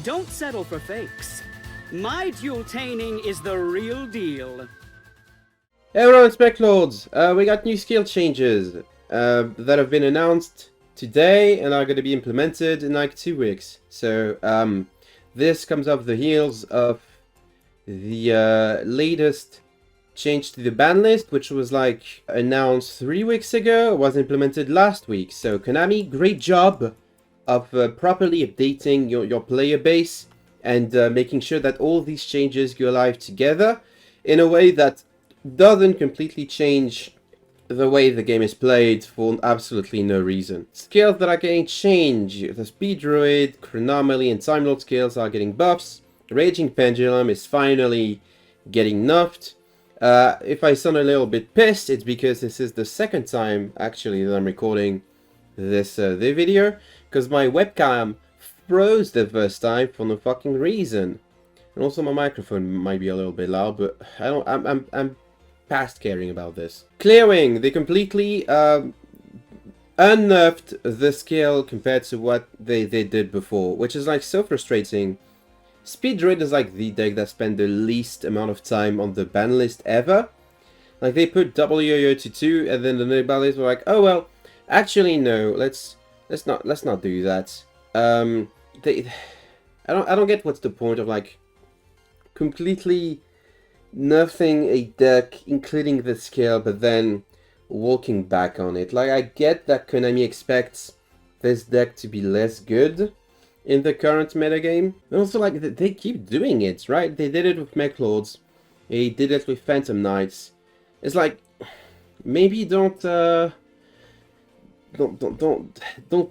Don't settle for fakes. My duel-taining is the real deal. Hey everyone, Spec Lords! We got new skill changes that have been announced today and are going to be implemented in like 2 weeks. So this comes off the heels of the latest change to the ban list, which was like announced 3 weeks ago, was implemented last week. So Konami, great job of properly updating your player base and making sure that all these changes go live together in a way that doesn't completely change the way the game is played for absolutely no reason. Skills that are getting changed: the Speed Druid, Chronomaly, and Time Lord skills are getting buffs. Raging Pendulum is finally getting nerfed. If I sound a little bit pissed, it's because this is the second time actually that I'm recording this the video, because my webcam froze the first time for no fucking reason. And also my microphone might be a little bit loud, but I'm past caring about this. Clearwing, they completely unnerfed the skill compared to what they did before, which is like so frustrating. Speed Druid is like the deck that spent the least amount of time on the ban list ever. Like they put double yo-yo to 2, and then the new ban list were like, oh well, actually no, let's not do that. I don't get what's the point of like completely nerfing a deck, including the skill, but then walking back on it. Like, I get that Konami expects this deck to be less good in the current metagame, but also, like, they keep doing it, right? They did it with Mech Lords, they did it with Phantom Knights. It's like, maybe don't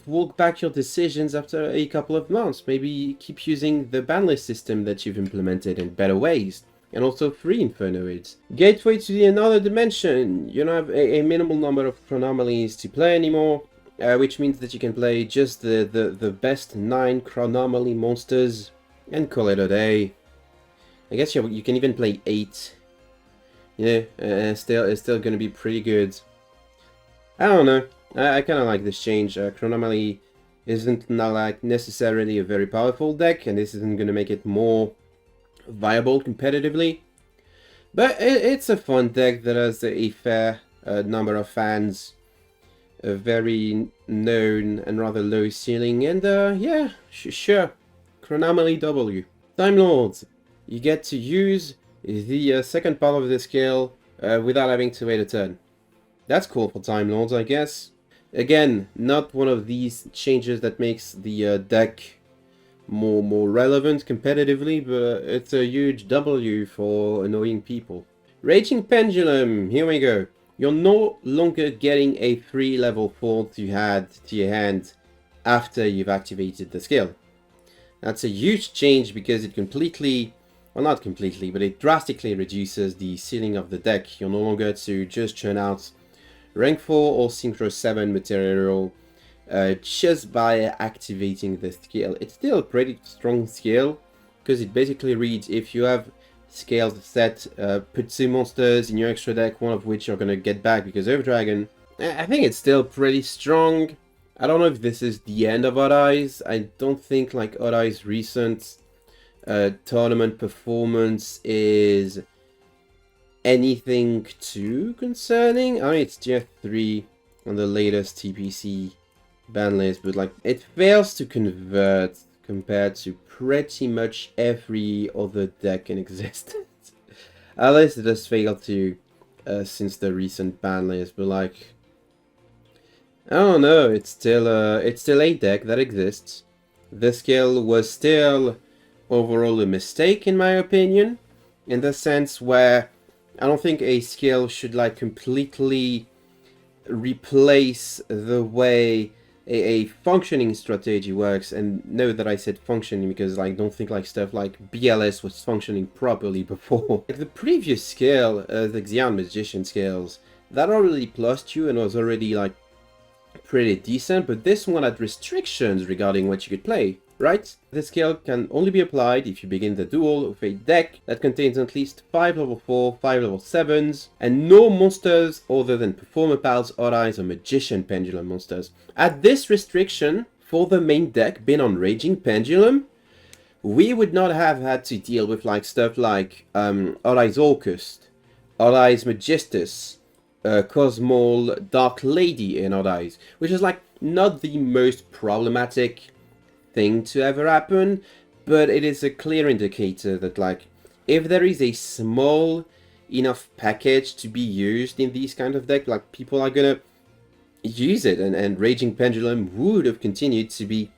walk back your decisions after a couple of months. Maybe keep using the ban list system that you've implemented in better ways. And also free Infernoids. Gateway to the another dimension. You don't have a minimal number of chronomalies to play anymore, which means that you can play just the best 9 chronomaly monsters and call it a day. I guess you can even play 8. Yeah, it's still gonna be pretty good. I don't know. I kind of like this change. Chronomaly isn't now like necessarily a very powerful deck, and this isn't gonna make it more viable competitively, but it's a fun deck that has a fair number of fans, a very known and rather low ceiling, and yeah, sure, Chronomaly W. Time Lords, you get to use the second part of the skill without having to wait a turn. That's cool for Time Lords, I guess. Again, not one of these changes that makes the deck more relevant competitively, but it's a huge W for annoying people. Raging Pendulum, here we go. You're no longer getting a free level 4 to your hand after you've activated the skill. That's a huge change because it completely, well not completely, but it drastically reduces the ceiling of the deck. You're no longer to just churn out rank 4 or Synchro 7 material just by activating the skill. It's still a pretty strong skill, because it basically reads if you have scales set, put 2 monsters in your extra deck, one of which you're gonna get back because of Dragon. I think it's still pretty strong. I don't know if this is the end of Odd Eyes. I don't think like Odd Eyes' recent tournament performance is anything too concerning. I mean, it's tier 3 on the latest TPC ban list, but like it fails to convert compared to pretty much every other deck in existence. At least it has failed to since the recent ban list, but like I don't know, it's still a deck that exists. The skill was still overall a mistake in my opinion, in the sense where I don't think a skill should like completely replace the way a functioning strategy works. And know that I said functioning because like don't think like stuff like BLS was functioning properly before. Like the previous skill, the Xian Magician skills, that already plussed you and was already like pretty decent, but this one had restrictions regarding what you could play. right? This skill can only be applied if you begin the duel with a deck that contains at least 5 level 4, 5 level 7s, and no monsters other than Performer Pals, Odd Eyes, or Magician Pendulum monsters. Add this restriction for the main deck being on Raging Pendulum, we would not have had to deal with like stuff like Allies Orcust, Allies Magistus, Cosmol Dark Lady in Allies, which is like not the most problematic thing to ever happen, but it is a clear indicator that like if there is a small enough package to be used in these kind of decks, like people are gonna use it, and Raging Pendulum would have continued to be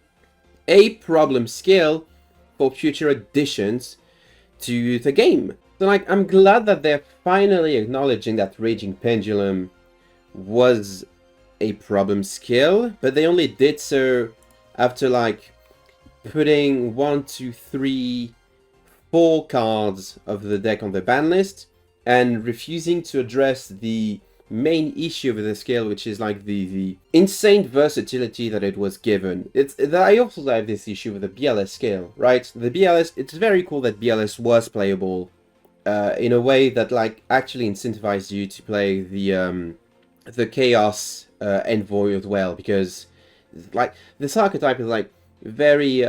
a problem skill for future additions to the game. So like I'm glad that they're finally acknowledging that Raging Pendulum was a problem skill, but they only did so after like putting 1, 2, 3, 4 cards of the deck on the ban list and refusing to address the main issue with the skill, which is like the insane versatility that it was given. I also have this issue with the BLS skill, right? The BLS, it's very cool that BLS was playable in a way that like actually incentivized you to play the Chaos Envoy as well, because like this archetype is like very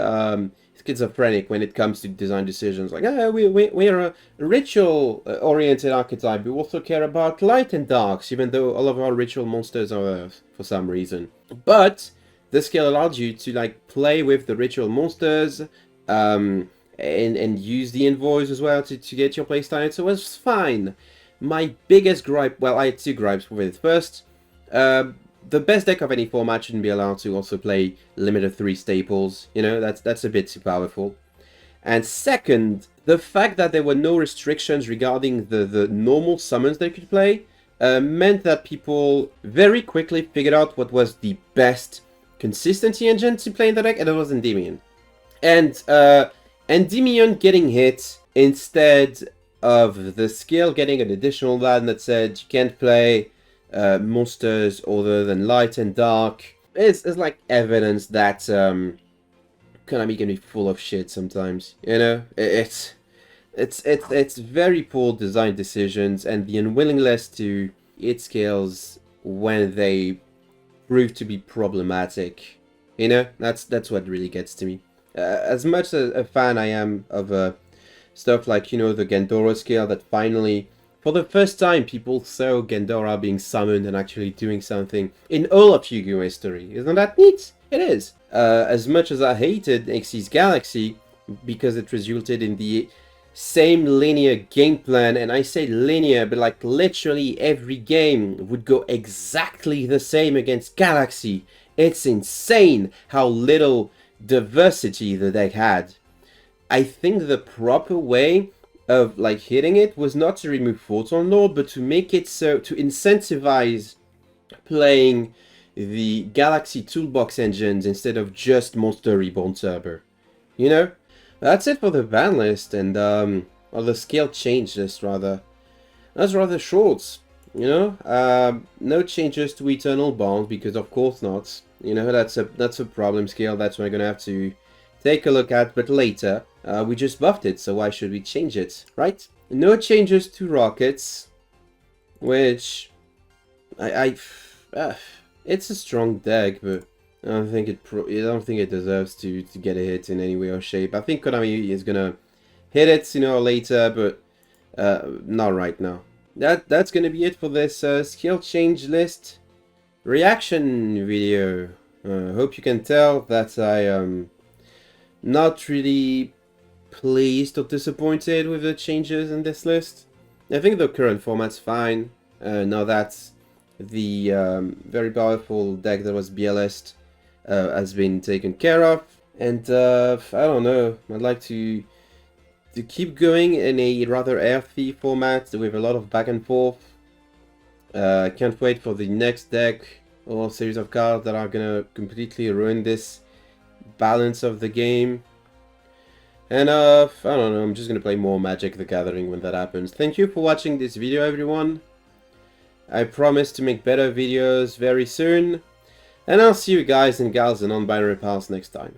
schizophrenic when it comes to design decisions. Like, we're a ritual-oriented archetype. We also care about light and darks, even though all of our ritual monsters are Earth for some reason. But the skill allowed you to like play with the ritual monsters and use the envoys as well to get your playstyle. So it was fine. My biggest gripe, well, I had two gripes with it. First, the best deck of any format shouldn't be allowed to also play limit of 3 staples. You know, that's a bit too powerful. And second, the fact that there were no restrictions regarding the normal summons they could play meant that people very quickly figured out what was the best consistency engine to play in the deck, and it was Endymion. And Endymion getting hit instead of the skill getting an additional land that said you can't play monsters other than light and dark is like evidence that Konami can be full of shit sometimes. You know, it's very poor design decisions and the unwillingness to hit skills when they prove to be problematic. You know, that's what really gets to me. As much as a fan I am of stuff like, you know, the Gendora skill that finally, for the first time, people saw Gendora being summoned and actually doing something in all of Yu-Gi-Oh! History. Isn't that neat? It is. As much as I hated Xyz Galaxy, because it resulted in the same linear game plan, and I say linear, but like literally every game would go exactly the same against Galaxy. It's insane how little diversity the deck had. I think the proper way of like hitting it was not to remove Photon Lord, but to make it so to incentivize playing the Galaxy Toolbox engines instead of just Monster Reborn Turbo. You know, that's it for the ban list, and or the scale change list rather. That's rather short. You know, no changes to Eternal Bond because of course not. You know, that's a problem scale. That's what I'm gonna have to take a look at, but later. We just buffed it, so why should we change it, right? No changes to rockets, which it's a strong deck, but I don't think it deserves to get a hit in any way or shape. I think Konami is gonna hit it, you know, later, but not right now. That's gonna be it for this skill change list reaction video. Hope you can tell that I am not really pleased or disappointed with the changes in this list. I think the current format's fine. Now that the very powerful deck that was BLS has been taken care of, and I don't know. I'd like to keep going in a rather earthy format with a lot of back and forth. Can't wait for the next deck or series of cards that are gonna completely ruin this balance of the game. And I don't know, I'm just gonna play more Magic the Gathering when that happens. Thank you for watching this video, everyone. I promise to make better videos very soon. And I'll see you guys and gals in Non-Binary Pals next time.